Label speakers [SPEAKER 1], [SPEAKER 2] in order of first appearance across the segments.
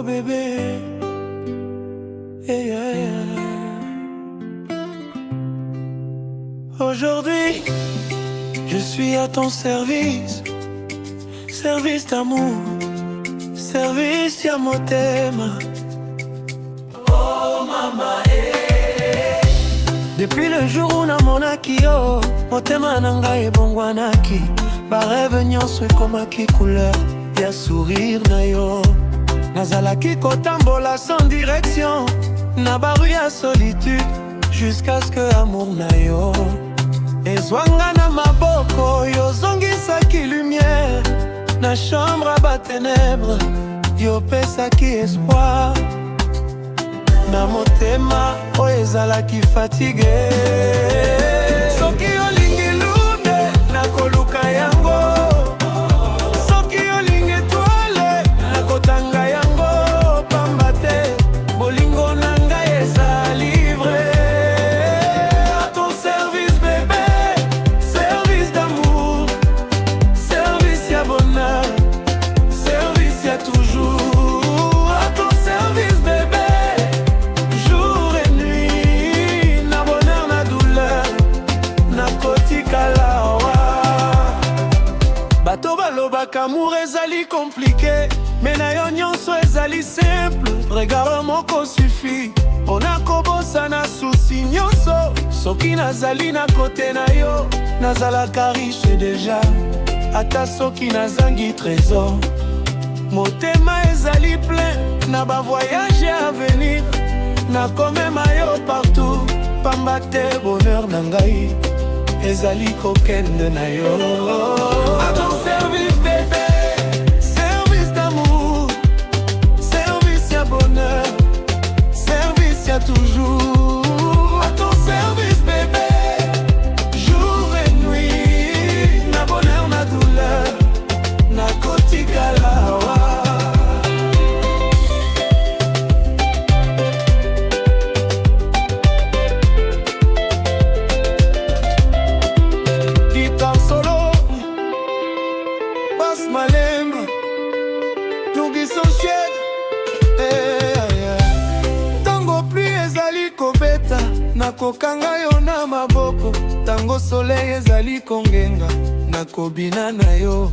[SPEAKER 1] bébé. Yeah, yeah. Aujourd'hui, je suis à ton service. Service d'amour, service ya motema. Oh mama, eh. Depuis le jour où namonaki yo, motema nanga ebongwanaki. Ba rêve nyonso ekomaki couleur ya sourire na yo. Nazalaki kotambola sans direction na ba rue ya solitude, jusqu'à ce que amour na yo ezwanga na maboko. Yo zongisaki lumière na chambre à bas ténèbres, yo pesaki espoir na motema oyo ezalaki fatigué. Soki olingi lunde nakoluka yango, soki olingi etwale nakotanga yango. Pamba te bolingo na ngai eza livré. À ton service bébé, service d'amour, service ya bonheur, service ya toujours. À ton service bébé, jour et nuit, na bonheur na douleur, nakotikala wa. Bato balobaka amour ezali compliqué, mais na yo nyonso ezali simple. Regard moko suffit mpona kobosana susi nyonso. Soki nazali na kote na yo, nazalaka riche deja, ata soki nazangi trésor. Motema ezali plein na ba voyage à venir, nakomema yo partout. Pamba te bonheur na ngai ezali kokende na yo. À ton service bébé, service d'amour, service ya bonheur, service ya toujours. À ton service bébé, jour et nuit, na bonheur na douleur, nakotikala wa. Malemba tungiso shed, tango pluie ezali kobeta, nakokanga yo na maboko. Tango soleil ezali kongenga, nakobina na yo.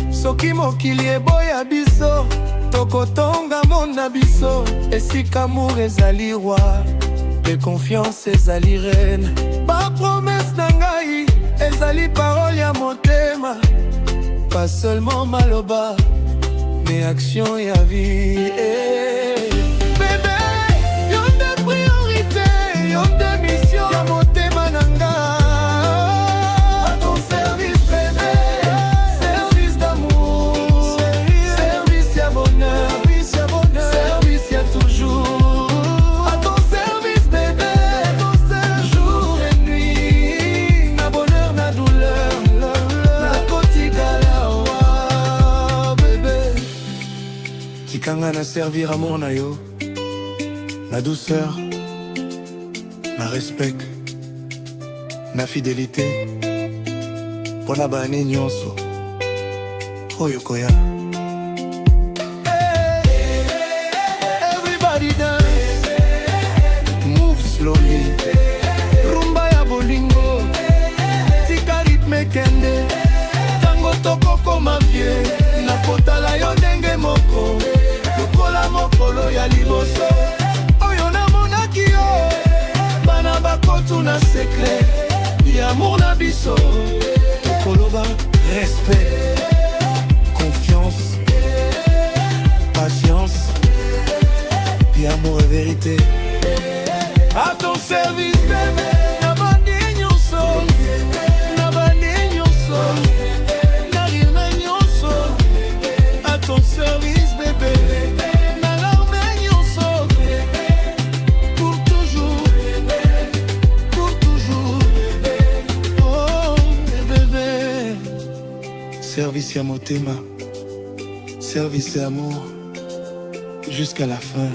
[SPEAKER 1] Soki mokili eboya biso, tokotonga mona biso. Esika amour ezali roi, pe confiance ezali reine. Ba promesse na ngai ezali parole ya motema. Pas seulement maloba, mais action ya vie. Bébé, yo de priorité, yo de mission, ya motema nanga. À ton service bébé, service d'amour, service ya bonheur, service ya toujours. À ton service bébé, jour et nuit, na bonheur na douleur, nakotikala. Tikanga na servir amour na yo, na douceur, na respect, na fidélité, pona bani nyonso oyo koya. Everybody dance, move slowly, rumba ya bolingo, tika ritme kende. Tango tokoko mafie, nakotala yo ndenge moko, lokola mokolo ya liboso oyo namonaki yo. Bana bakotu na secret ya amour na biso, tokoloba respect, confiance, patience, puis amour et vérité. À ton service bébé, na bandi nyonso, na bandi nyonso, na rina nyonso. À ton service bébé, na l'armée nyonso, pour toujours, pour toujours. Oh bébé, service ya motema, service ya amour, jusqu'à la fin.